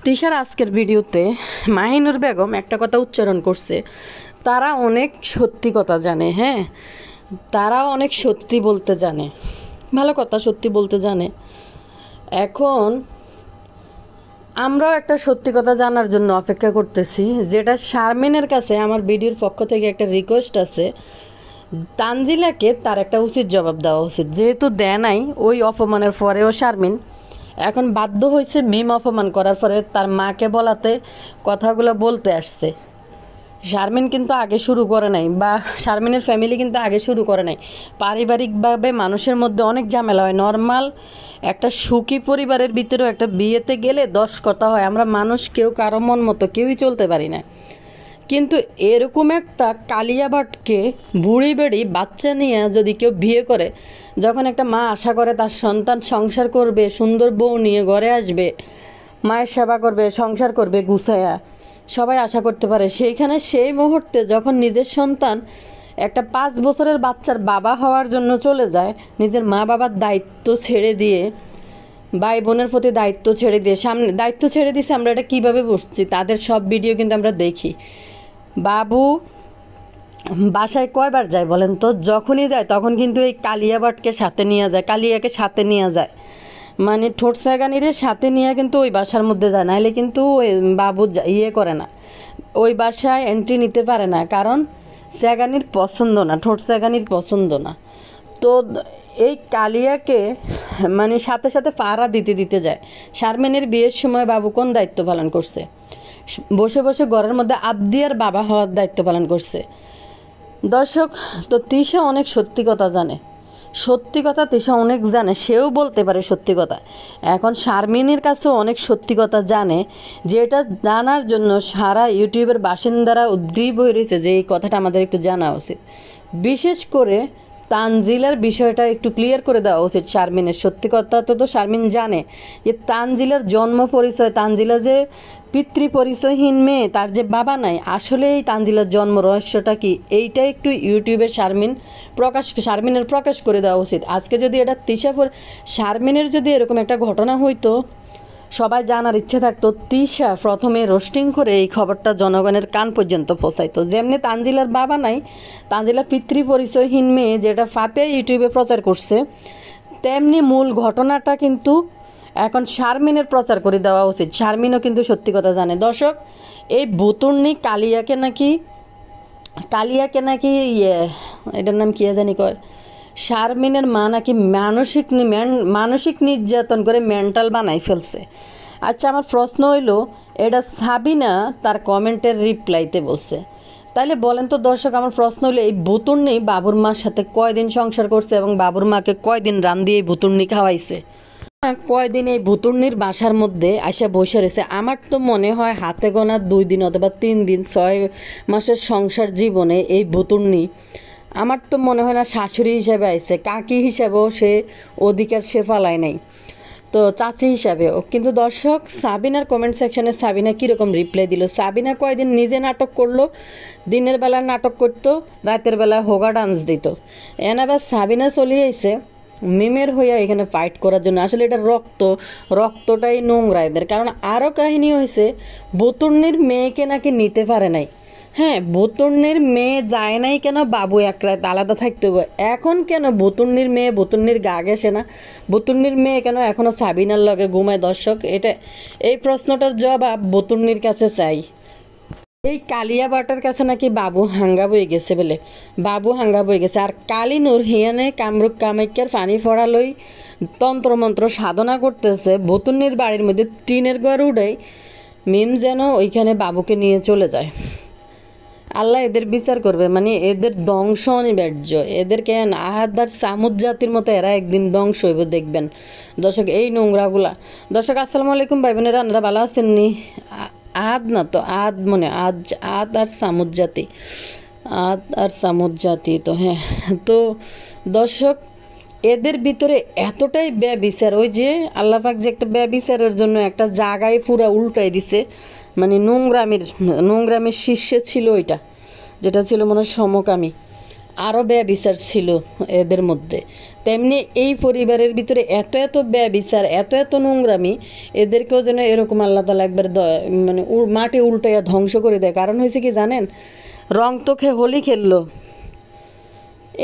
তিশার আজকের ভিডিওতে মাহিনুর বেগম একটা কথা উচ্চারণ করছে, তারা অনেক সত্যি কথা জানে। হ্যাঁ, তারা অনেক সত্যি বলতে জানে, ভালো কথা, সত্যি বলতে জানে। এখন আমরাও একটা সত্যি কথা জানার জন্য অপেক্ষা করতেছি, যেটা শারমিনের কাছে আমার ভিডিওর পক্ষ থেকে একটা রিকোয়েস্ট আছে। তানজিলাকে তার একটা উচিত জবাব দেওয়া উচিত, যেহেতু দেয় নাই ওই অপমানের পরেও শারমিন এখন বাধ্য হয়েছে মিম অপমান করার পরে তার মাকে বলাতে কথাগুলো বলতে আসছে। শারমিন কিন্তু আগে শুরু করে নাই, বা শারমিনের ফ্যামিলি কিন্তু আগে শুরু করে নাই। পারিবারিকভাবে মানুষের মধ্যে অনেক ঝামেলা হয়, নর্মাল একটা সুখী পরিবারের ভিতরেও একটা বিয়েতে গেলে 10 কথা হয়। আমরা মানুষ কেউ কারো মন মতো কেউই চলতে পারি না, কিন্তু এরকম একটা কালিয়া ভাটকে বুড়ি বেড়ি বাচ্চা নিয়ে যদি কেউ বিয়ে করে, যখন একটা মা আশা করে তার সন্তান সংসার করবে, সুন্দর বউ নিয়ে ঘরে আসবে, মায়ের সেবা করবে, সংসার করবে গুছায়া, সবাই আশা করতে পারে, সেইখানে সেই মুহূর্তে যখন নিজের সন্তান একটা 5 বছরের বাচ্চার বাবা হওয়ার জন্য চলে যায়, নিজের মা বাবার দায়িত্ব ছেড়ে দিয়ে, ভাই বোনের প্রতি দায়িত্ব ছেড়ে দিয়ে, সামনে দায়িত্ব ছেড়ে দিয়েছে। আমরা এটা কীভাবে বুঝছি? তাদের সব ভিডিও কিন্তু আমরা দেখি। বাবু বাসায় কয়বার যায় বলেন তো? যখনই যায় তখন কিন্তু এই কালিয়া ভাটকে সাথে নিয়ে যায়, কালিয়াকে সাথে নিয়ে যায়, মানে ঠোঁট সেগানিরে সাথে নিয়ে কিন্তু ওই বাসার মধ্যে যায়, নাহলে কিন্তু ওই বাবু ইয়ে করে না, ওই বাসায় এন্ট্রি নিতে পারে না, কারণ সেগানির পছন্দ না, ঠোঁট সেগানির পছন্দ না। তো এই কালিয়াকে মানে সাথে সাথে পাহারা দিতে দিতে যায়। শারমিনের বিয়ের সময় বাবু কোন দায়িত্ব পালন করছে? বসে বসে ঘরের মধ্যে আবদিয়ার বাবা হওয়ার দায়িত্ব পালন করছে। দর্শক, তো তিশা অনেক সত্যি কথা জানে, সত্যি কথা তিশা অনেক জানে, সেও বলতে পারে সত্যি কথা। এখন শারমিনের কাছেও অনেক সত্যি কথা জানে, যেটা জানার জন্য সারা ইউটিউবের বাসিন্দারা উদ্গ্রীব হয়ে রয়েছে যে এই কথাটা আমাদের একটু জানা উচিত। বিশেষ করে তানজিলার বিষয়টা একটু ক্লিয়ার করে দেওয়া উচিত শারমিনের। সত্যি কথা তো শারমিন জানে যে তানজিলার জন্ম পরিচয়, তানজিলা যে পিতৃ পরিচয়হীন মেয়ে, তার যে বাবা নাই, আসলে এই তানজিলার জন্ম রহস্যটা কি, এইটা একটু ইউটিউবে শারমিনের প্রকাশ করে দেওয়া উচিত। আজকে যদি এটা শারমিনের যদি এরকম একটা ঘটনা হইতো, সবাই জানার ইচ্ছে থাকতো, তিশা প্রথমে রোস্টিং করে এই খবরটা জনগণের কান পর্যন্ত পৌঁছাইতো। যেমনি তানজিলার বাবা নাই, তানজিলা পিতৃ পরিচয়হীন মেয়ে, যেটা ফাতে ইউটিউবে প্রচার করছে, তেমনি মূল ঘটনাটা কিন্তু এখন প্রচার করে দেওয়া উচিত। শারমিনও কিন্তু সত্যি কথা জানে। দর্শক, এই বুতুর্নি কালিয়াকে নাকি এটার নাম কী জানি কয়, শারমিনের মা নাকি মানসিক নির্যাতন করে মেন্টাল বানাই ফেলছে। আচ্ছা, আমার প্রশ্ন হইল, এটা সাবিনা তার কমেন্টের রিপ্লাইতে বলছে। তাইলে বলেন তো দর্শক, আমার প্রশ্ন হলো, এই বুতুর্নি বাবুর মার সাথে কয়দিন সংসার করছে এবং বাবুর মাকে কয়দিন রান দিয়ে এই বুতুর্নি খাওয়াইছে? কয়দিন এই ভুতুর্নির বাসার মধ্যে আসা বসে রয়েছে? আমার তো মনে হয় হাতে গোনা 2 দিন অথবা 3 দিন, 6 মাসের সংসার জীবনে এই ভুতুর্নি আমার তো মনে হয় না শাশুড়ি হিসেবে আইছে, কাকি হিসাবেও সে অধিকার সে ফালায় নাই, তো চাচি হিসাবেও। কিন্তু দর্শক, সাবিনার কমেন্ট সেকশনে সাবিনা কীরকম রিপ্লাই দিল? সাবিনা কয়দিন নিজে নাটক করলো, দিনের বেলা নাটক করতো, রাতের বেলা হোগা ডান্স দিত। আবার সাবিনা চলে আইছে মিমের হইয়া এখানে ফাইট করার জন্য। আসলে এটা রক্তটাই নোংরা এদের। কারণ আরও কাহিনী হয়েছে, বুতুর্নির মেয়েকে নাকি নিতে পারে নাই। হ্যাঁ, বুতুর্নির মেয়ে যায় নাই কেন? বাবু এক রাত আলাদা থাকতে হবে। এখন কেন বুতুর্নির মেয়ে বুতুর্নির গা ঘেঁষে না? বুতুর্নির মেয়ে কেন এখনও সাবিনার লগে ঘুমায়? দর্শক, এই প্রশ্নটার জবাব বুতুর্নির কাছে চাই। এই কালিয়া বাটার কাছে নাকি বাবু হাঙ্গা বয়ে গেছে বলে, বাবু হাঙ্গা বয়ে গেছে। আর কালিনুর হিয়ানে কামরূপ কামাখ্যার পানি ফড়ালই তন্ত্রমন্ত্র সাধনা করতেছে বুতুর্নির বাড়ির মধ্যে, টিনের ঘর উড়াই মিম যেন ওইখানে বাবুকে নিয়ে চলে যায়। আল্লাহ এদের বিচার করবে, মানে এদের ধ্বংস অনিবার্য। এদেরকে আহাদার সামুদ জাতির মতো এরা একদিন ধ্বংস হইব, দেখবেন দর্শক এই নোংরাগুলা। দর্শক, আসসালামু আলাইকুম ভাই বোনেরা, আপনারা ভালো আছেননি? আদ আর সামুদ জাতি তো হ্যাঁ। তো দর্শক, এদের ভিতরে এতটাই ব্যভিচার, ওই যে আল্লাহ পাক যে একটা ব্যভিচারের জন্য একটা জায়গায় পুরা উল্টাই দিছে, মানে নোংরামের শীর্ষে ছিল ওইটা, যেটা ছিল মনে হয় সমকামী। আরও ব্যভিচার ছিল এদের মধ্যে, তেমনি এই পরিবারের ভিতরে এত এত ব্যভিচার, এত এত নোংরামি, এদেরকেও যেন এরকম আল্লাহ তাআলা একবার মানে মাটি উল্টাইয়া ধ্বংস করে দেয়। কারণ হয়েছে কি জানেন, রং তো হোলি খেললো,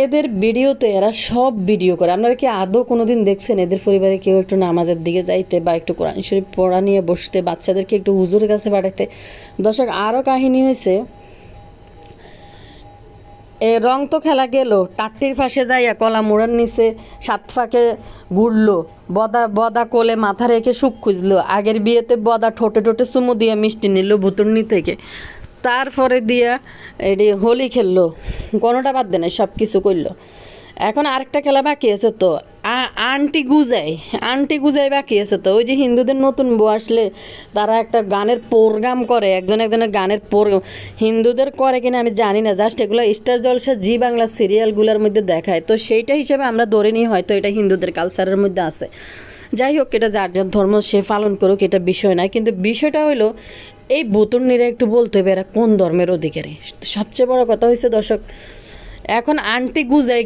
এদের ভিডিওতে এরা সব ভিডিও করে। আপনারা কি আদৌ কোনো দিন দেখছেন এদের পরিবারে কেউ একটু নামাজের দিকে যাইতে বা একটু কোরআন শরীফ পড়া নিয়ে বসতে, বাচ্চাদেরকে একটু হুজুরের কাছে পাঠাইতে? দর্শক, আরও কাহিনী হয়েছে, এ রং তো খেলা গেল, টাট্টির পাশে যাইয়া কলা মোড়ার নিচে 7 ফাঁকে ঘুরলো, বদা বদা কোলে মাথা রেখে সুখ খুঁজলো, আগের বিয়েতে বদা ঠোঁটে ঠোঁটে চুমু দিয়া মিষ্টি নিল ভুতুর্নি থেকে, তারপরে দিয়া এটি হোলি খেললো, কোনোটা বাদ দেয় না, সব কিছু করলো। এখন আরেকটা খেলা বাকি আছে তো, আন্টি গুজাই বাকি আছে তো। ওই যে হিন্দুদের নতুন বউ আসলে তারা একটা গানের প্রোগ্রাম করে, একজনের গানের প্রোগ্রাম, হিন্দুদের করে কিনা আমি জানি না, জাস্ট এগুলো স্টার জলসা জি বাংলা সিরিয়ালগুলোর মধ্যে দেখায়, তো সেইটা হিসেবে আমরা ধরে নিই হয়তো এটা হিন্দুদের কালচারের মধ্যে আছে। যাই হোক, এটা যার যার ধর্ম সে পালন করুক, এটা বিষয় নয়, কিন্তু বিষয়টা হলো এই বুতুর্নিরা একটু বলতে হবে এরা কোন ধর্মের অধিকারী। সবচেয়ে বড় কথা হয়েছে দর্শক, এখন আন্টি গুজাই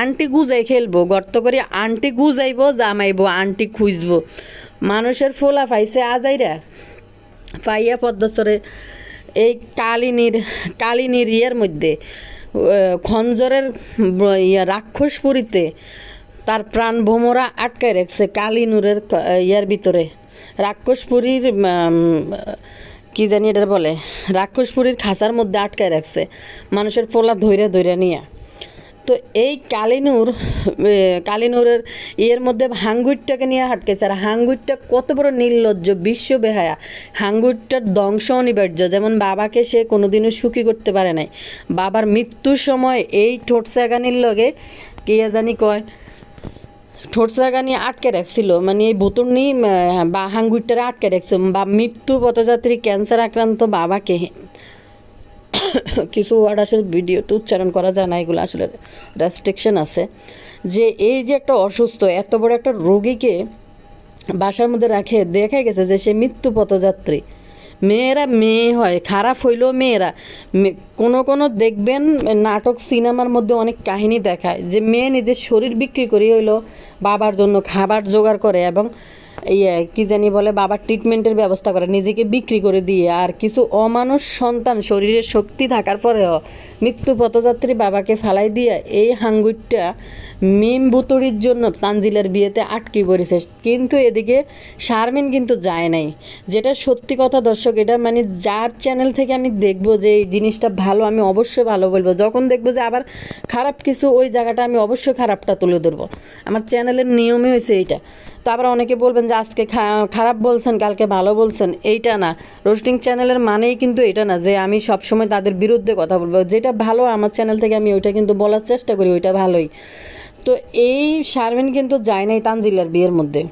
আন্টি গুজাই খেলবো, গর্ত করে আন্টি গুজাইবো, জামাইবো, আন্টি খুঁজবো। মানুষের ফোলা পাইছে আজাইরা, পাইয়া পদ্মচরে এই কালিনীর ইয়ের মধ্যে খঞ্জরের রাক্ষসপুরীতে তার প্রাণ ভোমরা আটকায় রাখছে কালিনুরের ইয়ার ভিতরে, রাক্ষসপুরীর কি জানি এটা বলে, রাক্ষসপুরীর খাঁচার মধ্যে আটকায় রাখছে মানুষের পোলা ধইরা নিয়ে। তো এই কালিনুরের ইয়ের মধ্যে হাঙ্গুরটাকে নিয়ে আটকেছে, আর হাঙ্গুরটা কত বড় নির্লজ্জ, বিশ্ব বেহায়া। হাঙ্গুরটার ধ্বংস অনিবার্য, যেমন বাবাকে সে কোনোদিনও সুখী করতে পারে নাই। বাবার মৃত্যুর সময় এই ঠোঁট সাগানির লগে কে জানি কয় ঠোঁট সাগানি আটকে রাখছিল, মানে এই বুতুর্নি বা হাঙ্গুরটারে আটকে রাখছে বা মৃত্যু পথযাত্রী ক্যান্সার আক্রান্ত বাবাকে। কিছু ওয়ার্ড আসলে ভিডিওতে উচ্চারণ করা যায় না, এগুলো আসলে রেস্ট্রিকশন আছে। যে এই যে একটা অসুস্থ এত বড় একটা রোগীকে বাসার মধ্যে রাখে, দেখা গেছে যে সে মৃত্যু পথযাত্রী। মেয়েরা মেয়ে হয়, খারাপ হইলেও মেয়েরা কোনো দেখবেন নাটক সিনেমার মধ্যে অনেক কাহিনী দেখায় যে মেয়ে নিজের শরীর বিক্রি করে হইলো বাবার জন্য খাবার জোগাড় করে, এবং কি জানি বলে বাবার ট্রিটমেন্টের ব্যবস্থা করে, নিজেকে বিক্রি করে দিয়ে। আর কিছু অমানুষ সন্তান শরীরের শক্তি থাকার পরেও মৃত্যু পথযাত্রী বাবাকে ফালাই দিয়ে এই হাঙ্গুরটা মিম বুতুরির জন্য তানজিলের বিয়েতে আটকে পড়েছে। কিন্তু এদিকে শারমিন কিন্তু যায় নাই, যেটা সত্যি কথা দর্শক। এটা মানে যার চ্যানেল থেকে আমি দেখবো যে এই জিনিসটা ভালো, আমি অবশ্যই ভালো বলবো। যখন দেখবো যে আবার খারাপ কিছু, ওই জায়গাটা আমি অবশ্যই খারাপটা তুলে ধরবো। আমার চ্যানেলের নিয়মই হয়েছে এইটা। তো আবার অনেকে বলবেন যে আজকে খারাপ বলছেন, কালকে ভালো বলছেন, এইটা না। রোস্টিং চ্যানেলের মানেই কিন্তু এটা না যে আমি সবসময় তাদের বিরুদ্ধে কথা বলবো। যেটা ভালো আমার চ্যানেল থেকে আমি ওইটা কিন্তু বলার চেষ্টা করি, ওইটা ভালোই। তো এই শারমিন কিন্তু যায় নাই তানজিলার বিয়ের মধ্যে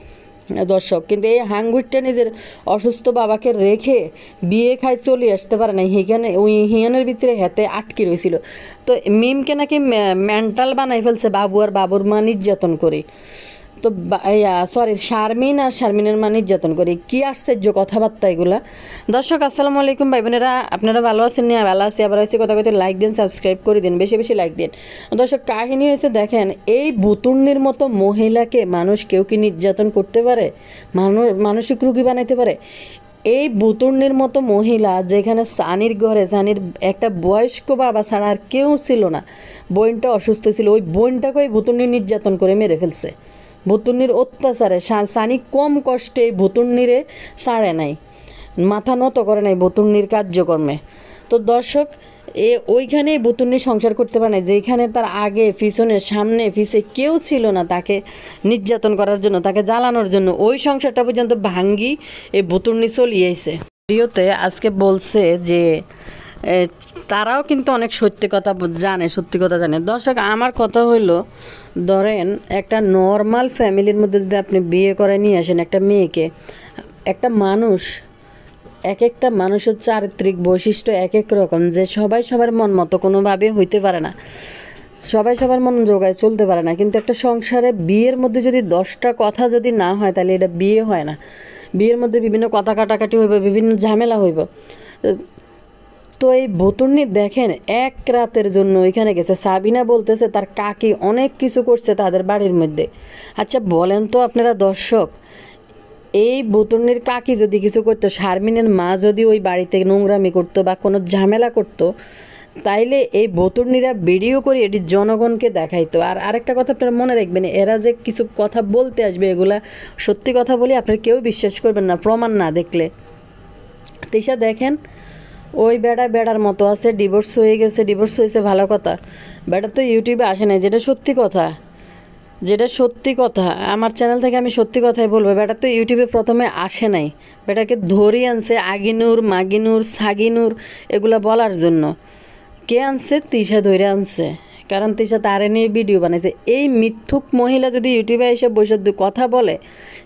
দর্শক, কিন্তু এই হাঙ্গুরটা নিজের অসুস্থ বাবাকে রেখে বিয়ে খায় চলে আসতে পারে না, ওই হিয়ানের ভিতরে হাতে আটকে রয়েছিল। তো মিমকে নাকি মেন্টাল বানাই ফেলছে বাবু আর বাবুর মা নির্যাতন করে। তো শারমিনের মা নির্যাতন করে। কি আশ্চর্য কথাবার্তা এগুলা। দর্শক আসসালামু আলাইকুম ভাই বোনেরা, আপনারা ভালো আছেন? নিয়ে ভালো আছি, আবার হয়েছে কথা কথা লাইক দিন, সাবস্ক্রাইব করে দিন, বেশি বেশি লাইক দিন। দর্শক কাহিনী হয়েছে দেখেন, এই বুতুর্নির মতো মহিলাকে মানুষ কেউ কি নির্যাতন করতে পারে, মানসিক রোগী বানাইতে পারে? এই বুতুর্নির মতো মহিলা, যেখানে সানির ঘরে সানির একটা বয়স্ক বাবা ছাড়া আর কেউ ছিল না, বোনটা অসুস্থ ছিল, ওই বোনটাকে ওই বুতুর্নি নির্যাতন করে মেরে ফেলছে। ভুতুর্নির অত্যাচারে সানি কম কষ্টে ভুতুর্নিরে ছাড়ে নাই, মাথা নত করে নাই ভুতুর্নির কার্যক্রমে। তো দর্শক ওইখানে ভুতুর্নি সংসার করতে পারে না, যেখানে তার আগে পিছনে সামনে পিছে কেউ ছিল না তাকে নির্যাতন করার জন্য, তাকে জ্বালানোর জন্য। ওই সংসারটা পর্যন্ত ভাঙ্গি এই ভুতুর্নি চলিয়েছে। ভিডিওতে আজকে বলছে যে তারাও কিন্তু অনেক সত্যি কথা জানে। দর্শক আমার কথা হইলো, ধরেন একটা নর্মাল ফ্যামিলির মধ্যে যদি আপনি বিয়ে করে নিয়ে আসেন একটা মেয়েকে, একটা মানুষ, একটা মানুষের চারিত্রিক বৈশিষ্ট্য এক এক রকম, যে সবাই সবার মন মতো কোনোভাবে হইতে পারে না, সবাই সবার মন জোগায় চলতে পারে না। কিন্তু একটা সংসারে বিয়ের মধ্যে যদি 10টা কথা যদি না হয় তাহলে এটা বিয়ে হয় না। বিয়ের মধ্যে বিভিন্ন কথা কাটাকাটি হইব, বিভিন্ন ঝামেলা হইব। তো এই বতুর্নি দেখেন এক রাতের জন্য ওইখানে গেছে। সাবিনা বলতেছে তার কাকি অনেক কিছু করছে তাদের বাড়ির মধ্যে। আচ্ছা বলেন তো আপনারা দর্শক, এই বতুর্নির কাকি যদি কিছু করতো, শারমিনের মা যদি ওই বাড়িতে নোংরামি করতো বা কোনো ঝামেলা করতো, তাইলে এই বতুর্নিরা ভিডিও করে এটি জনগণকে দেখাইতো। আর আরেকটা কথা আপনারা মনে রাখবেন, এরা যে কিছু কথা বলতে আসবে এগুলা সত্যি কথা বলি আপনারা কেউ বিশ্বাস করবেন না প্রমাণ না দেখলে। তিশা দেখেন ওই বেড়ার মতো আছে, ডিভোর্স হয়ে গেছে, ডিভোর্স হয়েছে ভালো কথা, বেড়া তো ইউটিউবে আসে নাই, যেটা সত্যি কথা, যেটা সত্যি কথা আমার চ্যানেল থেকে আমি সত্যি কথাই বলবো। বেটা তো ইউটিউবে প্রথমে আসে নাই, বেটাকে ধরিয়ে আনছে আগিনুর মাগিনুর সাগিনুর এগুলা বলার জন্য। কে আনছে? তিশা ধরে আনছে, কারণ তিশা তারে নিয়ে ভিডিও বানাইছে। এই মিথ্যুক মহিলা যদি ইউটিউবে এসে বসে কথা বলে,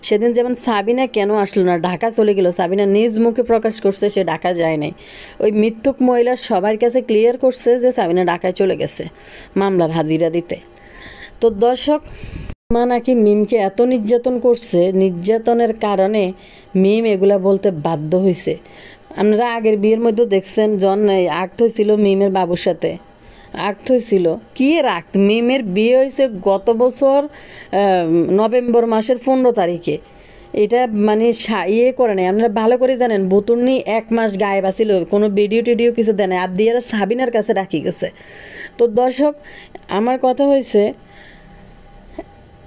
সেদিন যেমন সাবিনা কেন আসলো না, ঢাকা চলে গেল, সাবিনা নিজ মুখে প্রকাশ করছে সে ঢাকা যায় নাই। ওই মিথ্যুক মহিলা সবার কাছে ক্লিয়ার করছে যে সাবিনা ঢাকায় চলে গেছে মামলার হাজিরা দিতে। তো দর্শক, মা নাকি মিমকে এত নির্যাতন করছে, নির্যাতনের কারণে মিম এগুলা বলতে বাধ্য হয়েছে। আপনারা আগের বিয়ের মধ্যে দেখছেন আক্ত হয়েছিল মিমের বাবুর সাথে, আক্ত হয়েছিল কি রাক্ত। মিমের বিয়ে হয়েছে গত বছর নভেম্বর মাসের 15 তারিখে। এটা মানে ইয়ে করে নাই, আপনারা ভালো করে জানেন। বতুর্নি 1 মাস গায়েব আছিল, কোনো ভিডিও টিডিও কিছু দেয় না, আবদিয়ারা সাবিনার কাছে রাখি গেছে। তো দর্শক, আমার কথা হয়েছে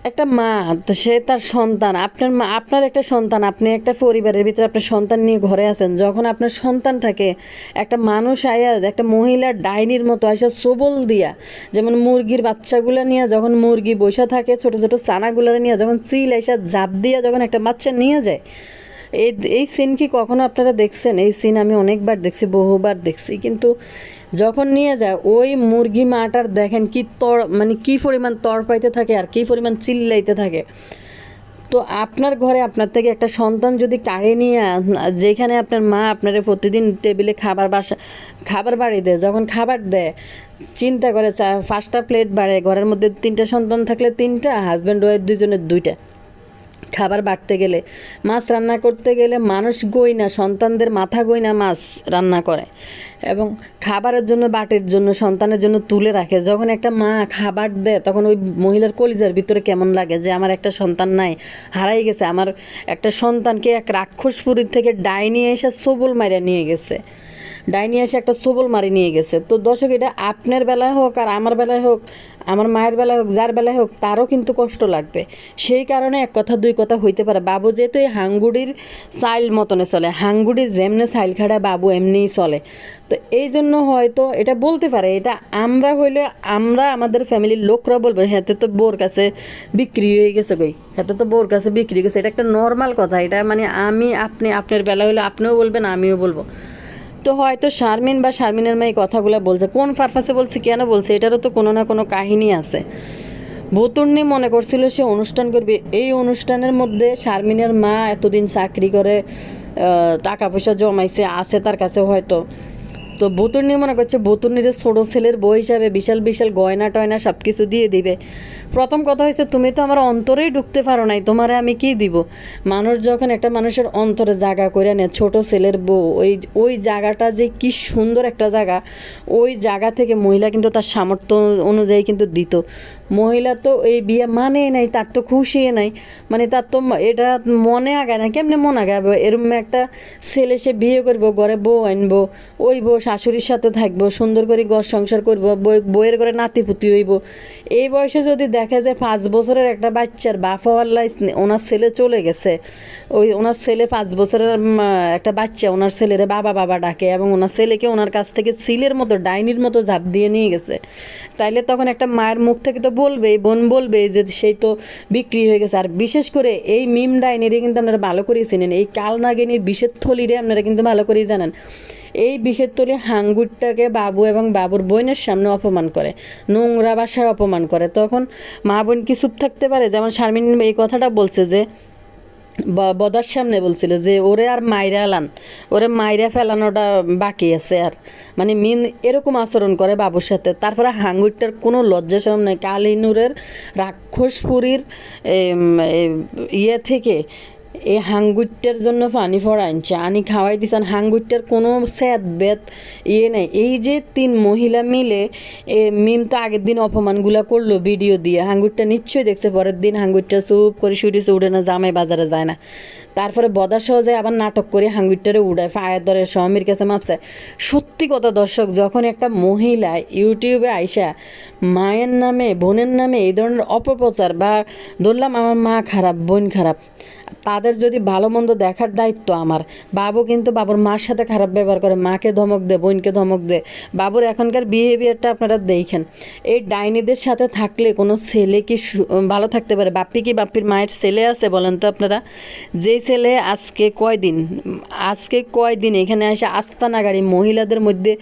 একটা মা, তো সে তার সন্তান, আপনার মা, আপনার একটা সন্তান, আপনি একটা পরিবারের ভিতরে আপনার সন্তান নিয়ে ঘরে আছেন, যখন আপনার সন্তানটাকে একটা মানুষ আয়া, একটা মহিলার ডাইনির মতো আসা সবল দিয়া, যেমন মুরগির বাচ্চাগুলো নিয়ে যখন মুরগি বসে থাকে, ছোট ছোট ছানাগুলো নিয়ে যখন চিল এসা জাপ দিয়া যখন একটা বাচ্চা নিয়ে যায়, এই সিন কি কখনো আপনারা দেখছেন? এই সিন আমি অনেকবার দেখছি, বহুবার দেখছি, কিন্তু যখন নিয়ে যায় ওই মুরগি মাটার দেখেন কি মানে কি পরিমাণ পাইতে থাকে আর কি পরিমাণ চিল্লাইতে থাকে। তো আপনার ঘরে আপনার থেকে একটা সন্তান যদি কাড়ে নিয়ে, যেখানে আপনার মা আপনার প্রতিদিন টেবিলে খাবার বাড়ি দেয়, যখন খাবার দেয় চিন্তা করে 5টা প্লেট বাড়ে, ঘরের মধ্যে 3টা সন্তান থাকলে 3টা, হাজব্যান্ড ওয়াইফ দুজনের 2টা, খাবার বাড়তে গেলে, মাছ রান্না করতে গেলে মানুষ গইনা, সন্তানদের মাথা গইনা মাছ রান্না করে এবং খাবারের জন্য বাটির জন্য সন্তানের জন্য তুলে রাখে। যখন একটা মা খাবার দেয় তখন ওই মহিলার কলিজার ভিতরে কেমন লাগে যে আমার একটা সন্তান নাই, হারাই গেছে, আমার একটা সন্তানকে এক রাক্ষসপুরীর থেকে ডাইনি এসে সবল মারিয়া নিয়ে গেছে, ডাইনি এসে একটা সবল মারি নিয়ে গেছে। তো দর্শক, এটা আপনার বেলায় হোক আর আমার বেলায় হোক, আমার মায়ের বেলায় হোক, যার বেলায় হোক, তারও কিন্তু কষ্ট লাগবে। সেই কারণে এক কথা দুই কথা হইতে পারে। বাবু যেহেতু এই হাঙ্গুড়ির সাইল মতনে চলে, হাঙ্গুড়ির যেমনে সাইল খাড়া বাবু এমনিই চলে, তো এই জন্য হয়তো এটা বলতে পারে। এটা আমরা হইলে আমরা আমাদের ফ্যামিলির লোকরা বলবে হাতে তো বোর কাছে বিক্রি হয়ে গেছে, কই হাতে তো বোর কাছে বিক্রি হয়ে গেছে। এটা একটা নর্মাল কথা, এটা মানে আমি আপনি, আপনার বেলা হলে আপনিও বলবেন আমিও বলবো। তো হয়তো শারমিন বা শারমিনের মা এই কথাগুলো বলছে, কোন পারপাসে বলছে, কেন বলছে, এটারও তো কোনো না কোনো কাহিনী আছে। বতুর্নি মনে করছিল সে অনুষ্ঠান করবে, এই অনুষ্ঠানের মধ্যে শারমিনের মা এতদিন চাকরি করে টাকা পয়সা জমাইছে, আছে তার কাছে হয়তো। তো বতুর্নি মনে করছে বতুর্নির ছোটো ছেলের বউ হিসাবে বিশাল বিশাল গয়না টয়না সব কিছু দিয়ে দিবে। প্রথম কথা হয়েছে, তুমি তো আমার অন্তরেই ঢুকতে পারো নাই, তোমারে আমি কি দিব? মানুষ যখন একটা মানুষের অন্তরে জায়গা করে নেয়, ছোট ছেলের বউ, ওই জায়গাটা যে কি সুন্দর একটা জায়গা, ওই জায়গা থেকে মহিলা কিন্তু তার সামর্থ্য অনুযায়ী কিন্তু দিত। মহিলা তো এই বিয়ে মানে নাই, তার তো খুশি নাই, মানে তার তো এটা মনে আগায় না। কেমনে মনে আগাবে? এরকম একটা ছেলে সে বিয়ে করবো, ঘরে বউ আনবো, ওই বউ শাশুড়ির সাথে থাকবো, সুন্দর করে ঘর সংসার করবো, বউয়ের ঘরে নাতিপুতি হইব। এই বয়সে যদি দেখা যায় 5 বছরের একটা বাচ্চার বাপ হওয়াল্লাই ওনার ছেলে চলে গেছে, ওনার ছেলে 5 বছরের একটা বাচ্চা ওনার ছেলেরে বাবা বাবা ডাকে এবং ওনার ছেলেকে ওনার কাছ থেকে সিলের মতো ডাইনির মতো ঝাঁপ দিয়ে নিয়ে গেছে, তাইলে তখন একটা মায়ের মুখ থেকে তো বলবে, বোন বলবে যে সেই তো বিক্রি হয়ে গেছে। আর বিশেষ করে এই মিম ডাইনিরে কিন্তু আপনারা ভালো করেই চিনেন, এই কালনাগিনীর বিষের থলিরে আপনারা কিন্তু ভালো করেই জানেন। এই বিষের তলি হাঙ্গুরটাকে বাবু এবং বাবুর বোনের সামনে অপমান করে, নোংরা ভাষায় অপমান করে। তখন মা বোন কি চুপ থাকতে পারে? যেমন শারমিন এই কথাটা বলছে যে বদার সামনে বলছিল যে ওরে আর মাইরা আলান, ওরে মাইরা ফেলানোটা বাকি আছে। আর মানে মিন এরকম আচরণ করে বাবুর সাথে। তারপরে হাঙ্গুরটার কোনো লজ্জা শরম নেই, কালিনুরের রাক্ষসপুরীর ইয়ে থেকে এই হাঙ্গুইটটার জন্য পানি ফড়া আনছে, আনি খাওয়াই দিছেন। হাঙ্গুইটটার কোনো স্যাদ বেদ ইয়ে নেই। এই যে 3 মহিলা মিলে মিম তো আগের দিন অপমানগুলা করলো ভিডিও দিয়ে, হাঙ্গুইটটা নিশ্চয়ই দেখছে। পরের দিন হাঙ্গুইটটা চুপ করে শুটিছে, উঠে না, জামাই বাজারে যায় না। তারপরে বদার সহজে আবার নাটক করে হাঙ্গুইটটারে উড়ায়, ফায়ার ধরে স্বামীর কাছে মাপছে। সত্যি কথা দর্শক, যখন একটা মহিলা ইউটিউবে আইসা মায়ের নামে, বোনের নামে এই ধরনের অপপ্রচার, বা ধরলাম আমার মা খারাপ, বোন খারাপ, তাদের যদি ভালো মন্দ দেখার দায়িত্ব আমার। বাবু কিন্তু বাবুর মার সাথে খারাপ ব্যবহার করে, মাকে ধমক দে, বোনকে ধমক দে। বাবুর এখনকার বিহেভিয়ারটা আপনারা দেখেন। এই ডাইনিদের সাথে থাকলে কোনো ছেলে কি ভালো থাকতে পারে? বাপ্পি কি বাপ্পির মায়ের ছেলে আছে বলেন তো আপনারা? যেই ছেলে আজকে কয়দিন এখানে এসে আস্তানা গাড়ি মহিলাদের মধ্যে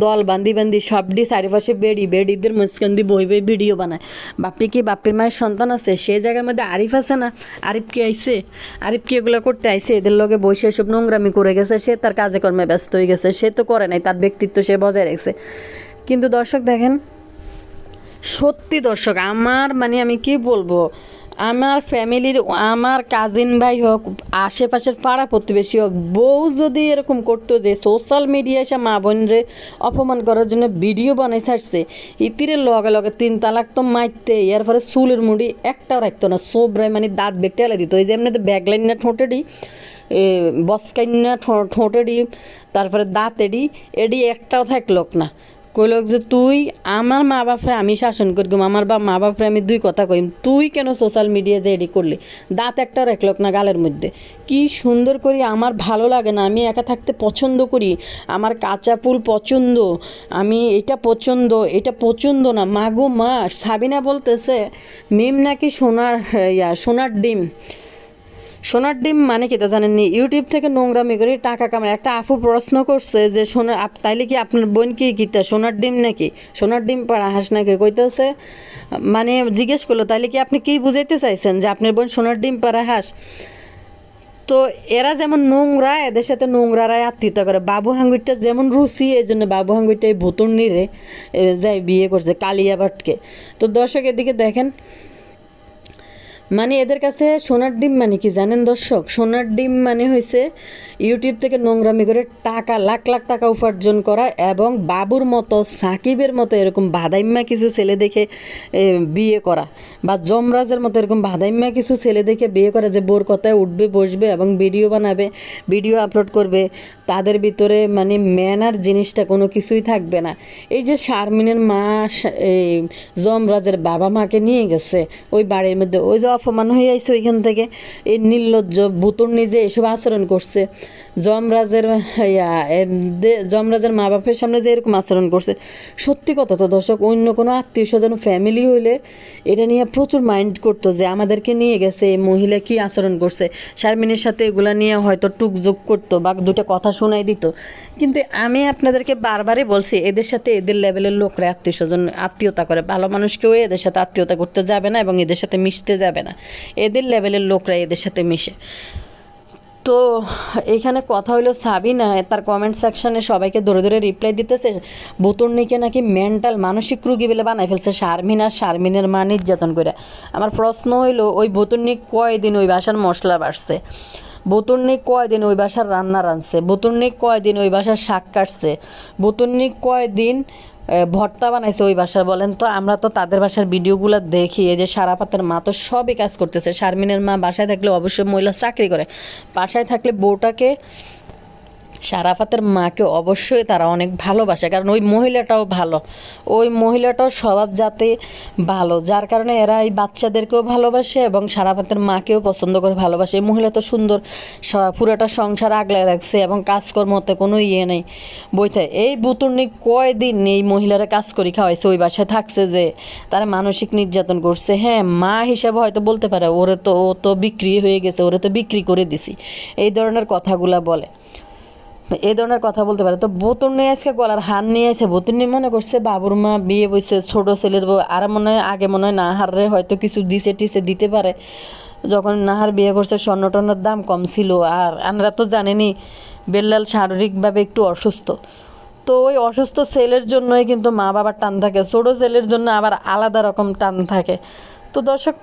দল বান্দি সবডি চারিপাশে বেডিদের মাঝখান দিয়ে বই ভিডিও বানায়। বাপ্পি কি বাপ্পির মায়ের সন্তান আছে? সেই জায়গার মধ্যে আরিফ আছে না? আরিফ কি আইছে? আরিফ কি এগুলো করতে আইছে? এদের লগে বসে এসব নোংরামি করে গেছে, সে তার কাজে কর্মে ব্যস্ত হয়ে গেছে, সে তো করে নাই, তার ব্যক্তিত্ব সে বজায় রেখেছে। কিন্তু দর্শক দেখেন, সত্যি দর্শক, আমার আমি কি বলবো, আমার ফ্যামিলির, আমার কাজিন ভাই হোক, আশেপাশের পাড়া প্রতিবেশী হোক, বউ যদি এরকম করতো যে সোশ্যাল মিডিয়ায় এসে মা বোনরে অপমান করার জন্য ভিডিও বানাই ছাড়ছে, ইতিরে লগে লগে 3 তালাক তো মারতে, এরপরে চুলের মুড়ি একটাও রাখতো না, সোবরাই দাঁত বেটে এলে দিত। এই যে এমনি ব্যাগলাইন না ঠোঁটেডি, বসকাইন না ঠোঁটেডি, তারপরে দাঁতেডি, এডি একটাও থাকলোক না। কইলক যে তুই আমার মা বাপরে আমি শাসন করলাম, আমার মা বাপরে আমি 2 কথা কইম, তুই কেন সোশ্যাল মিডিয়া যে এডি করলি? দাঁত একটা রাখলক না গালের মধ্যে। কি সুন্দর করি, আমার ভালো লাগে না, আমি একা থাকতে পছন্দ করি, আমার কাঁচা ফুল পছন্দ, আমি এটা পছন্দ না। মাগো মা, সাবিনা বলতেছে মিম নাকি সোনার ডিম। সোনার ডিম মানে কি তা জানেননি? ইউটিউব থেকে নোংরামি করে টাকা কামায়। একটা আপু প্রশ্ন করছে যে তাইলে কি আপনার বোন কি কিতা সোনার ডিম নাকি? সোনার ডিম পাড়া হাঁস নাকি কইতেছে, জিজ্ঞেস করলো তাইলে কি আপনি কি বুঝাইতে চাইছেন যে আপনার বোন সোনার ডিম পাড়া হাঁস? তো এরা যেমন নোংরা, এদের সাথে নোংরারাই আত্মীয়তা করে। বাবু হাঙ্গুইটা যেমন রুচি, এই জন্য বাবু হাঙ্গুইটা এই ভুতুন্নিরে যাই বিয়ে করছে, কালিয়া ভাটকে। তো দর্শক এদিকে দেখেন, এদের কাছে সোনার ডিম কি জানেন দর্শক? সোনার ডিম হয়েছে ইউটিউব থেকে নোংরামি করে টাকা, লাখ লাখ টাকা উপার্জন করা, এবং বাবুর মতো, সাকিবের মতো এরকম বাদাইম্মা কিছু ছেলে দেখে বিয়ে করা, বা যমরাজের মতো এরকম বাদাইম্মা কিছু ছেলে দেখে বিয়ে করা, যে বোর কথায় উঠবে, বসবে এবং ভিডিও বানাবে, ভিডিও আপলোড করবে। তাদের ভিতরে ম্যানার জিনিসটা কোনো কিছুই থাকবে না। এই যে শারমিনের মা এই যমরাজের বাবা মাকে নিয়ে গেছে ওই বাড়ির মধ্যে, ওই যে অপমান হয়ে আইছে ওইখান থেকে, এই নির্লজ্জ বুতুর নিজে এসব আচরণ করছে। যমরাজের মা বাপের সামনে যে এরকম আচরণ করছে, সত্যি কথা তো দর্শক, অন্য কোনো আত্মীয় স্বজন ফ্যামিলি হইলে এটা নিয়ে প্রচুর মাইন্ড করতো যে আমাদেরকে নিয়ে গেছে, এই মহিলা কি আচরণ করছে। শারমিনের সাথে এগুলা নিয়ে হয়তো টুকযোগ করতো বা 2টা কথা শোনাই দিত। কিন্তু আমি আপনাদেরকে বারবারই বলছি, এদের সাথে এদের লেভেলের লোকরা আত্মীয়তা করে। ভালো মানুষকেও এদের সাথে আত্মীয়তা করতে যাবে না এবং এদের সাথে মিশতে যাবে না। এদের লেভেলের লোকরা এদের সাথে মিশে। তো এইখানে কথা হইলো, সাবিনা তার কমেন্ট সেকশনে সবাইকে ধরে ধরে রিপ্লাই দিতেছে, বুতুর্নিকে নাকি মেন্টাল, মানসিক রুগী বলে বানাই ফেলছে শারমিনের মা নির্যাতন করে। আমার প্রশ্ন হইলো, ওই বুতুর্নি কয়দিন ওই বাসার মশলা বাড়ছে? বুতুর্নি কয়দিন ওই বাসার রান্না রাঁধছে? বুতুর্নি কয়দিন ওই বাসার শাক কাটছে? বুতুর্নি কয়দিন ভর্তা বানাইছে ওই বাসার? বলেন তো। আমরা তো তাদের বাসার ভিডিওগুলো দেখি, এই যে সারাপাতের মা তো সবই কাজ করতেছে। শারমিনের মা বাসায় থাকলে অবশ্যই মহিলা চাকরি করে, বাসায় থাকলে বউটাকে, সারাফাতের মাকে অবশ্যই তারা অনেক ভালোবাসে, কারণ ওই মহিলাটাও ভালো, ওই মহিলাটাও স্বভাব যাতে ভালো, যার কারণে এরা এই বাচ্চাদেরকেও ভালোবাসে এবং সারাফাতের মাকেও পছন্দ করে ভালোবাসে। এই মহিলা তো সুন্দর, পুরোটা সংসার আগলায় রাখছে এবং কাজকর্মতে কোনো নেই, বইতে। এই বুতুর্নি কয়দিন এই মহিলারা কাজ করি খাওয়াইছে, ওই বাসায় থাকছে, যে তারা মানসিক নির্যাতন করছে। হ্যাঁ, মা হিসাবে হয়তো বলতে পারে ও তো বিক্রি হয়ে গেছে, ওরে তো বিক্রি করে দিছি, এই ধরনের কথাগুলা বলে, এই ধরনের কথা বলতে পারে। তো বুতুর্নি আজকে গলার হার নিয়ে আছে। বুতুর্নি মনে করছে বাবুর মা বিয়ে বইছে, ছোট ছেলের বউ, আর আগে মনে হয় নাহারে হয়তো কিছু দিতে পারে। যখন নাহার বিয়ে করছে স্বর্ণ টর্ণর দাম কম ছিল, আর আমরা তো জানেনি বেল্লাল শারীরিকভাবে একটু অসুস্থ। তো ওই অসুস্থ ছেলের জন্যই কিন্তু মা বাবার টান থাকে, ছোটো ছেলের জন্য আবার আলাদা রকম টান থাকে। তো দর্শক,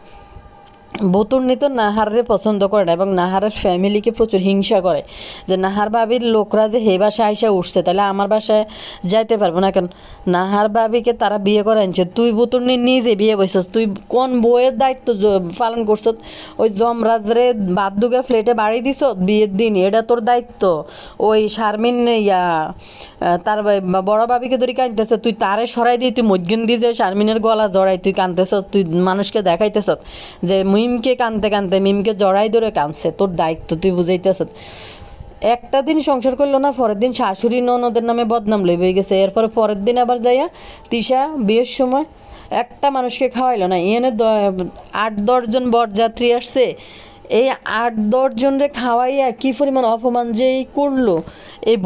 বতুর্নি তো নাহারে পছন্দ করে না এবং নাহারের ফ্যামিলিকে প্রচুর হিংসা করে যে নাহার বাবির লোকরা যে হে বাসায় আইসা উঠছে, তাহলে আমার বাসায় যাইতে পারবো না কেন? নাহার বাবিকে তারা বিয়ে করে আনছে, তুই বতুর্নি নিজে বিয়ে বসছস, তুই কোন বইয়ের দায়িত্ব পালন করছ? ওই যমরাজরে বাদুকে ফ্লেটে বাড়ি দিছ বিয়ের দিন, এটা তোর দায়িত্ব। ওই শারমিন তার বড় বাবিকে ধরে কাঁদতেছে, তুই তারে সরাই দিয়ে তুই মধ্যন দিয়ে যে শারমিনের গলা জড়াই তুই কাঁদতেছ, তুই মানুষকে দেখাইতেছ যে মিমকে কানতে কানতে মিমকে জড়াই ধরে কাঁদছে, তোর দায়িত্ব তুই বুঝাইতেছ। একটা দিন সংসার করলো না, পরের দিন শাশুড়ি ননদের নামে বদনাম লইবে গেছে। এরপরে পরের দিন আবার যাইয়া তিশা বিয়ের সময় একটা মানুষকে খাওয়াইলো না, এনে 8-10 জন বরযাত্রী আসছে, এই 8-10 জনরে খাওয়াইয়া কি পরিমাণ অপমান যেই করলো এই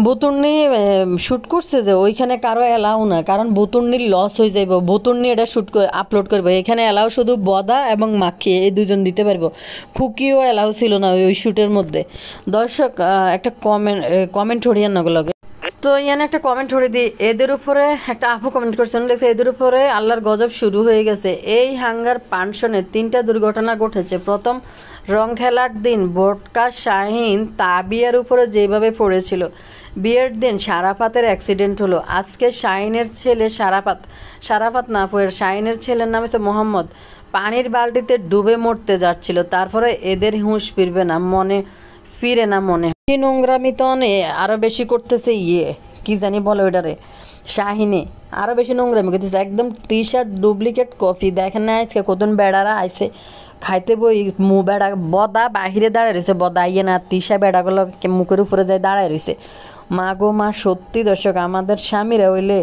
বুতুর্নি শ্যুট করছে যে ওইখানে কারো অ্যালাউ না, কারণ বুতুর্নির লস হয়ে যাইব। বুতুর্নি এটা শ্যুট আপলোড করবো, এখানে অ্যালাউ শুধু বদা এবং মাখি এই দুজন দিতে পারবো, খুকিও অ্যালাউ ছিল না ওই শ্যুটের মধ্যে। দর্শক একটা কমেন্ট হরিয়ান নগলগে তো ইয়ানে একটা কমেন্ট হরে দিই, এদের উপরে একটা আপু কমেন্ট করছেন, লিখছে এদের উপরে আল্লাহর গজব শুরু হয়ে গেছে। এই হাঙ্গার পানশনে 3টা দুর্ঘটনা ঘটেছে। প্রথম, রং খেলার দিন বোটকা শাহিন তাবিয়ার উপরে যেভাবে পড়েছিল, বিয়ের দিন সারাফাতের অ্যাক্সিডেন্ট হলো। আজকে শাহিনের ছেলে সারাফাত না পড়ে শাহিনের ছেলের নাম হচ্ছে মোহাম্মদ, পানির বালতিতে ডুবে মরতে যাচ্ছিল। তারপরে এদের হুঁশ ফিরে না মনে নোংরামি তো আরো বেশি করতেছে, কি জানি বলো ওইটারে, শাহিনে আরো বেশি নোংরামি করতেছে। একদম তিশার ডুপ্লিকেট কপি। দেখেন না আজকে কতন বেড়ারা আইছে খাইতে, বই বেড়া বদা বাহিরে দাঁড়ায় রয়েছে, বদা ইয়ে না, তিশা বেড়াগুলো মুখের উপরে যায় দাঁড়ায় রয়েছে। মা গো মা, সত্যি দর্শক, আমাদের স্বামীরা হইলে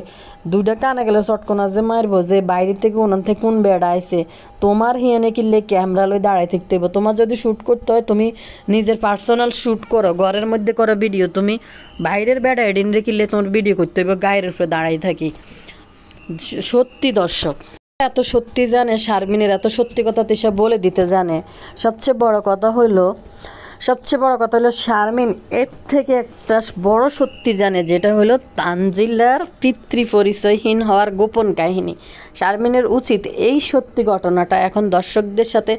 2টা কানে গেলে চটকনা যে মারবো যে বাইরে থেকে ওনার থেকে কোন বেড়া আইছে, তোমার হিয়ানে কিনলে ক্যামেরা লই দাঁড়াই থাকতে হবে। তোমার যদি শ্যুট করতে হয় তুমি নিজের পার্সোনাল শ্যুট করো, ঘরের মধ্যে করো ভিডিও, তুমি বাইরের বেড়া এডিনরে কিনলে তোমার ভিডিও করতে হবে গায়ের উপরে দাঁড়াই থাকি। সত্যি দর্শক, এত সত্যি জানে শারমিনের, এত সত্যি কথা তিশা বলে দিতে জানে। সবচেয়ে বড় কথা হলো শারমিন এর থেকে একটা বড় সত্যি জানে, যেটা হলো তানজিলার পিতৃ পরিচয়হীন হওয়ার গোপন কাহিনী। শারমিনের উচিত এই সত্যি ঘটনাটা এখন দর্শকদের সাথে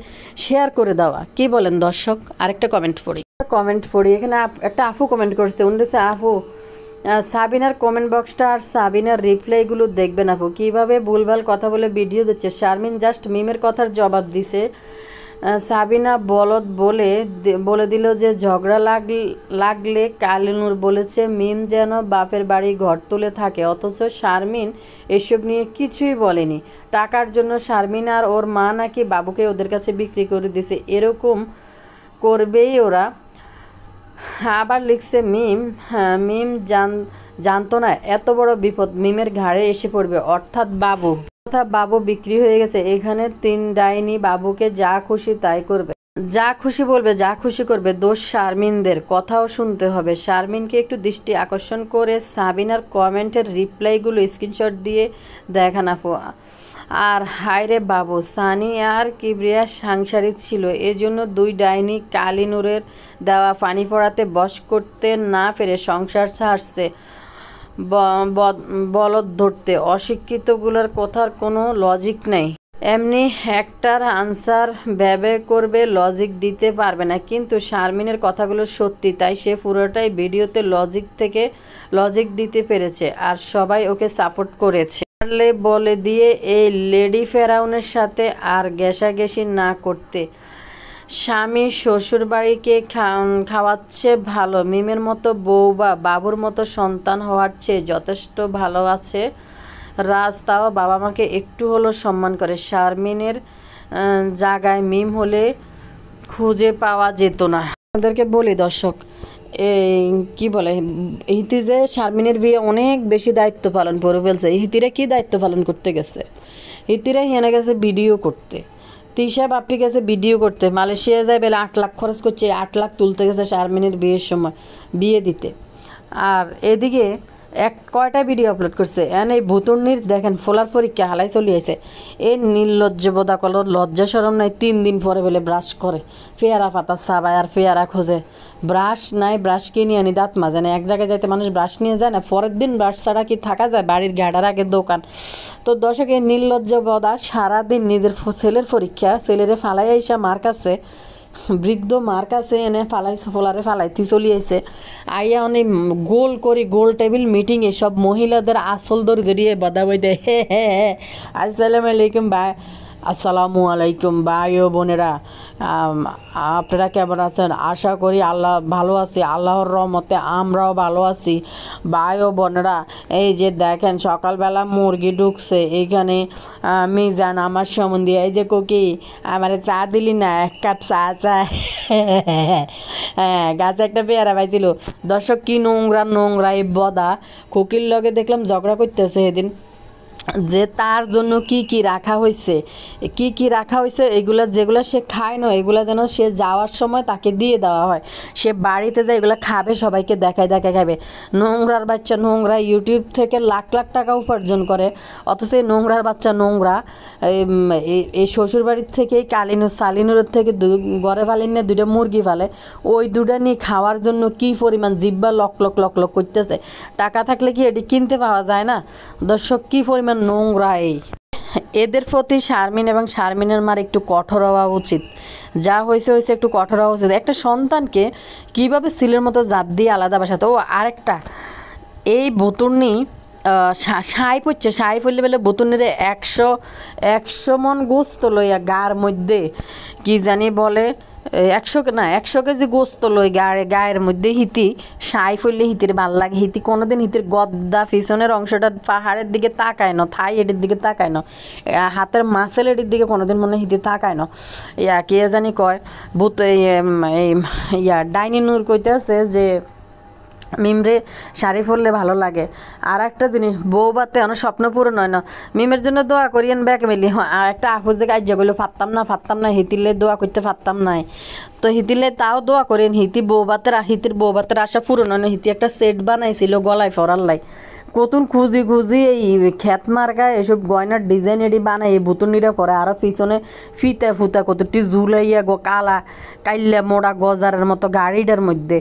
শেয়ার করে দেওয়া। কি বলেন দর্শক? আরেকটা কমেন্ট পড়ি। এখানে একটা আপু কমেন্ট করছে, উনি বলছে আপু সাবিনার কমেন্ট বক্সটা আর সাবিনার রিপ্লাইগুলো দেখবেন আপু, কীভাবে ভুলভাল কথা বলে ভিডিও দিচ্ছে। শারমিন জাস্ট মিমের কথার জবাব দিছে, সাবিনা বলদ বলে দিল যে ঝগড়া লাগলে কালিনুর বলেছে মিম যেন বাপের বাড়ি ঘর তুলে থাকে, অথচ শারমিন এসব নিয়ে কিছুই বলেনি। টাকার জন্য শারমিন আর ওর মা নাকি বাবুকে ওদের কাছে বিক্রি করে দিছে, এরকম করবেই ওরা। আবার লিখছে মিম জানতো না এত বড় বিপদ মিমের ঘাড়ে এসে পড়বে, অর্থাৎ বাবু বিক্রি হয়ে গেছে। এখানে 3 ডাইনি বাবুকে যা খুশি তাই করবে, যা খুশি বলবে, যা খুশি করবে। দোষ শারমিনদের, কথাও শুনতে হবে। শারমিনকে একটু দৃষ্টি আকর্ষণ করে সাবিনার কমেন্টের রিপ্লাইগুলো স্ক্রিনশট দিয়ে দেখান আপু। আর হায়রে বাবু, সানি আর কিবরিয়া সাংসারিক ছিল, এজন্য 2 ডাইনি কালিনুরের দেওয়া পানি পড়াতে বশ করতে না পেরে সংসার ছাড়ছে বলদ ধরতে। অশিক্ষিতগুলোর কথার কোনো লজিক নেই, এমনি একটার আনসার ভেবে করবে, লজিক দিতে পারবে না। কিন্তু শারমিনের কথাগুলো সত্যি, তাই সে পুরোটাই ভিডিওতে লজিক দিতে পেরেছে আর সবাই ওকে সাপোর্ট করেছে। পারলে বলে দিয়ে এই লেডি ফেরাউনের সাথে আর ঘেঁষাঘেঁষি না করতে। স্বামী শ্বশুর বাড়িকে খাওয়াচ্ছে ভালো, মিমের মতো বউ বা বাবুর মতো সন্তান হওয়ার চেয়ে যথেষ্ট ভালো আছে রাজ, তাও বাবা মাকে একটু হলেও সম্মান করে। শারমিনের জায়গায় মিম হলে খুঁজে পাওয়া যেত না। আমাদেরকে বলি দর্শক, কি বলে ইতি যে শারমিনের বিয়ে অনেক বেশি দায়িত্ব পালন করে ফেলছে। ইতিরা কি দায়িত্ব পালন করতে গেছে? ইতিরা হিয়ানে গেছে ভিডিও করতে, তিশা বাপ্পি গেছে ভিডিও করতে, মালয়েশিয়া যায় বেলে 8 লাখ খরচ করছে, 8 লাখ তুলতে গেছে শারমিনের বিয়ের সময় বিয়ে দিতে। আর এদিকে কয়টা ভিডিও আপলোড করছে, এই ভুতুর্নির দেখেন ফোলার পরীক্ষা হালাই চলিয়েছে। এই নির্লজ্জ বোধা কল, লজ্জা সরম নাই, 3 দিন পরে বেলে ব্রাশ করে, পেয়ারা পাতা সাবায় আর পেয়ারা খোঁজে, ব্রাশ নাই, ব্রাশ কিনে আনি দাঁত মাজে না। এক জায়গায় যাইতে মানুষ ব্রাশ নিয়ে যায় না, পরের দিন ব্রাশ ছাড়া কি থাকা যায়? বাড়ির গাড়ার আগে দোকান। তো দর্শকের নির্লজ্জ বদা সারাদিন নিজের ছেলের পরীক্ষা, ছেলেরে ফালাই আইসা মার কাছে, বৃদ্ধ মার কাছে এনে ফালাইছে, ফোলারে ফালাইতে চলিয়েছে। আইয়া অনেক গোল করি, গোল টেবিল মিটিংয়ে সব মহিলাদের আসল দড়ি ধরিয়ে বদা বই দেয়, হে হে হে, আসসালামু আলাইকুম ভাই, আসসালামু আলাইকুম ভাই ও বোনেরা, আপনারা কেমন আছেন? আশা করি আল্লাহ ভালো আছি, আল্লাহর রহমতে আমরাও ভালো আছি। ভাই ও বোনেরা, এই যে দেখেন সকালবেলা মুরগি ঢুকছে এইখানে, মিজান আমার সম্বন্ধে, এই যে কোকি আমার চা দিলি না, এক কাপ চা চা। হ্যাঁ, গাছে একটা পেয়ারা পাইছিল। দর্শক কি নোংরা নোংরা এই বদা, কোকির লগে দেখলাম ঝগড়া করতেছে এদিন, যে তার জন্য কি কি রাখা হয়েছে, কি কি রাখা হয়েছে, এগুলা যেগুলো সে খায় না, এগুলো যেন সে যাওয়ার সময় তাকে দিয়ে দেওয়া হয়, সে বাড়িতে যায় এগুলো খাবে, সবাইকে দেখায় দেখায় খাবে। নোংরার বাচ্চা নোংরা, ইউটিউব থেকে লাখ লাখ টাকা উপার্জন করে, অথচ এই নোংরার বাচ্চা নোংরা এই শ্বশুর বাড়ির থেকে কালিনুর সালিনুরের থেকে ঘরে ফালেন না, দুইটা মুরগি ফালে, ওই দুটা নিয়ে খাওয়ার জন্য কি পরিমাণ জিব্বা লক লক লক লক করতেছে। টাকা থাকলে কি এটি কিনতে পাওয়া যায় না? দর্শক কি পরিমাণ নোংরা এই। এদের প্রতি শারমিন এবং শারমিনের মার একটু কঠোর হওয়া উচিত, যা হয়েছে হয়েছে, একটু কঠোর হওয়া উচিত। একটা সন্তানকে কিভাবে সিলের মতো জাপ দিয়ে আলাদা বাসাতে। ও আরেকটা, এই বুতুর্নি সাই পড়ছে, সাই পড়লে বেলে বুতুর্নিরে 100 মন গোস্ত লইয়া গার মধ্যে কি জানি বলে, 100 কেজি গোস্ত লই গায়ের মধ্যে হিতি সাই ফেললে হিতির ভাল লাগে। হিতি কোনোদিন হিতির গদ্দা পিছনের অংশটা পাহাড়ের দিকে তাকায় না, থাই এটির দিকে তাকায় না, হাতের মাসেল এটির দিকে কোনোদিন মনে হিতি তাকায় না। কে জানি কয় ভূত, ডাইনি নূর কইতেছে যে মিমরে শাড়ি পরলে ভালো লাগে। আর একটা জিনিস, বউ বাতে অনেক স্বপ্ন পূরণ হয় না, মিমের জন্য দোয়া করিয়েন ব্যাগ মিলি। একটা আপুর যে কাজ গেলো ফাত্তাম না, হিতিলে দোয়া করতে পারতাম নাই, তো হিতিলে তাও দোয়া করেন। হিতির বউ বাতের আশা পূরণ হয় না। হিতি একটা সেট বানাইছিল গলায় ফরার লাই, কতুন খুঁজি এই খেত মার্কা এসব গয়নার ডিজাইন এটি বানাই এই বুতুনিরা পরে, আরও পিছনে ফিতা ফুতা কতটি ঝুলাইয়া কালা কাইল্লা মোড়া গজারের মতো গাড়িটার মধ্যে,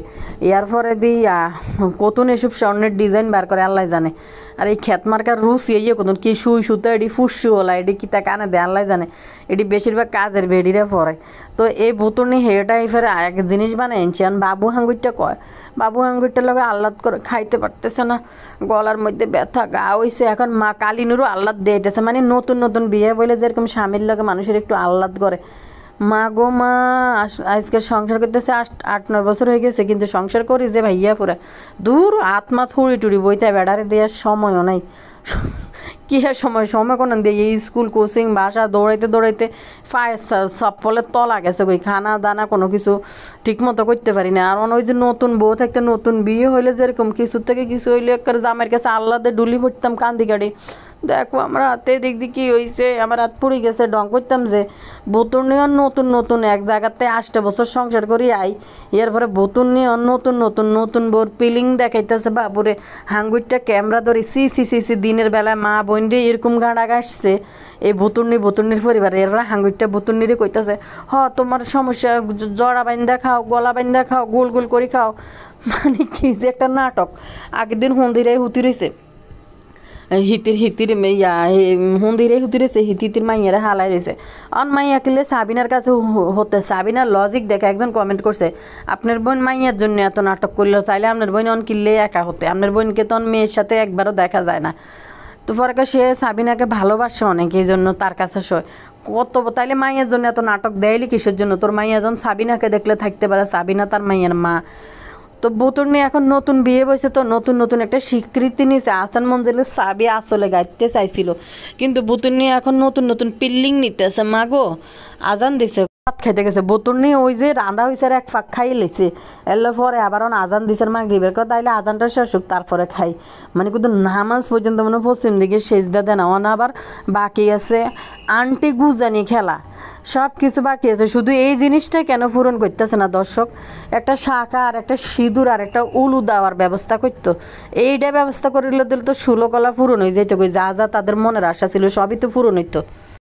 এর পরে দিয়া কতুন এসব স্বর্ণের ডিজাইন বার করে আল্লাহ জানে। আর এই খেত মার্কার রুচি ইয়ে কতুন কি সুই সুতা এটি ফুসু ওলা এটি কি তা কানে দেয় আল্লাহ জানে। এটি বেশিরভাগ কাজের বেডিরা পরে। তো এই বুতুনি হেটা ফেরে এক জিনিস বানাই এনেছি। আর বাবু হাঙ্গুরটা কয়, বাবু আঙ্গুরটার লগে আহ্লাদ করে খাইতে পারতেছে না, গলার মধ্যে ব্যথা, গা হইছে। এখন মা কালিনুরও আহ্লাদ দিয়েছে, মানে নতুন নতুন বিয়ে বলে যেরকম স্বামীর লগে মানুষের একটু আহ্লাদ করে। মা গো মা, আজকে সংসার করতেছে 8-9 বছর হয়ে গেছে, কিন্তু সংসার করি যে ভাইয়া পুরা দূর আত্মা থুড়ি টুড়ি বইতে বেড়ারে দেওয়ার সময়ও নাই। কী হয় সময় কোনো দিয়ে এই স্কুল কোচিং বাসা দৌড়াইতে পায়ে চপ্পলের তলা গেছে, কই খানা দানা কোনো কিছু ঠিক মতো করতে পারি না। আর ওই যে নতুন বউ থাকতে, নতুন বিয়ে হইলে যেরকম কিছু থেকে কিছু হইলে একটা জামের কাছে আল্লাহদের ডুলি পড়তাম কান্দি কাটি, দেখো আমার হাতে দিক দিয়ে কী হয়েছে, আমার হাত পুড়ে গেছে, ডং করতাম যে বোতল নিয়ে নতুন এক জায়গাতে 8 বছর সংসার করি আই, এরপরে বোতল নিয়ে নতুন বোর পিলিং দেখাইতেছে বাবুরে, হাঙ্গুরটা ক্যামেরা ধরে সি দিনের বেলায় মা বোন রে এরকম গাঁড়া গাছছে এই বোতর্নির পরিবারে, এরা হাঙ্গুরটা বোতর্নিরে কইতেছে তোমার সমস্যা, জড়া বাইন্দা খাও, গলা বাইন্দা খাও, গোল গোল করে খাও, মানে কি যে একটা নাটক। আগের দিন হন্দিরাই হুতি রয়েছে, হিতির হুন্দিরে হুতি রয়েছে, হিতির মাইয়ারা হালাই রয়েছে। অন মাইয়া কিনলে সাবিনার কাছে হতে, সাবিনার লজিক দেখে একজন কমেন্ট করছে, আপনার বোন মাইয়ার জন্য এত নাটক করলেও চাইলে আপনার বোন অন কিনলে একা হতে, আপনার বোনকে তো মেয়ের সাথে একবারও দেখা যায় না। তো পরে সে সাবিনাকে ভালোবাসে অনেক, এই জন্য তার কাছে কত, তাইলে মাইয়ার জন্য এত নাটক দেয়লি কিসের জন্য? তোর মাইয়া যখন সাবিনাকে দেখলে থাকতে পারে, সাবিনা তার মাইয়ার মা। তো বোতল নিয়ে এখন নতুন বিয়ে বসে, তো নতুন একটা স্বীকৃতি নিয়েছে। আসান মঞ্জিলের সাবি আসলে গাইতে চাইছিল, কিন্তু বোতল নিয়ে এখন নতুন পিল্লিং নিতেছে। মাগো আজান দিছে, ভাত খাইতে গেছে, বোতল নিয়ে ওই যে রাঁধা হয়েছে আর এক ফাঁক খাই লেছে, এর পরে আবার আজান দিছে মাগরিবের কথা, তাইলে আজানটা শেষ হোক তারপরে খাই, মানে কিন্তু নামাজ পর্যন্ত মনে পশ্চিম দিকে সেজদা দেন। আবার বাকি আছে আন্টি গুজানি খেলা, সব কিছু বাকি আছে, শুধু এই জিনিসটা কেন পূরণ করতেছে না দর্শক? একটা শাখা আর একটা সিঁদুর আর একটা উলু দেওয়ার ব্যবস্থা করতো, এইটা ব্যবস্থা করলে দিলে তো 16 কলা পূরণ হয়ে যেত, যা তাদের মনের আশা ছিল সবই তো পূরণ হইতো।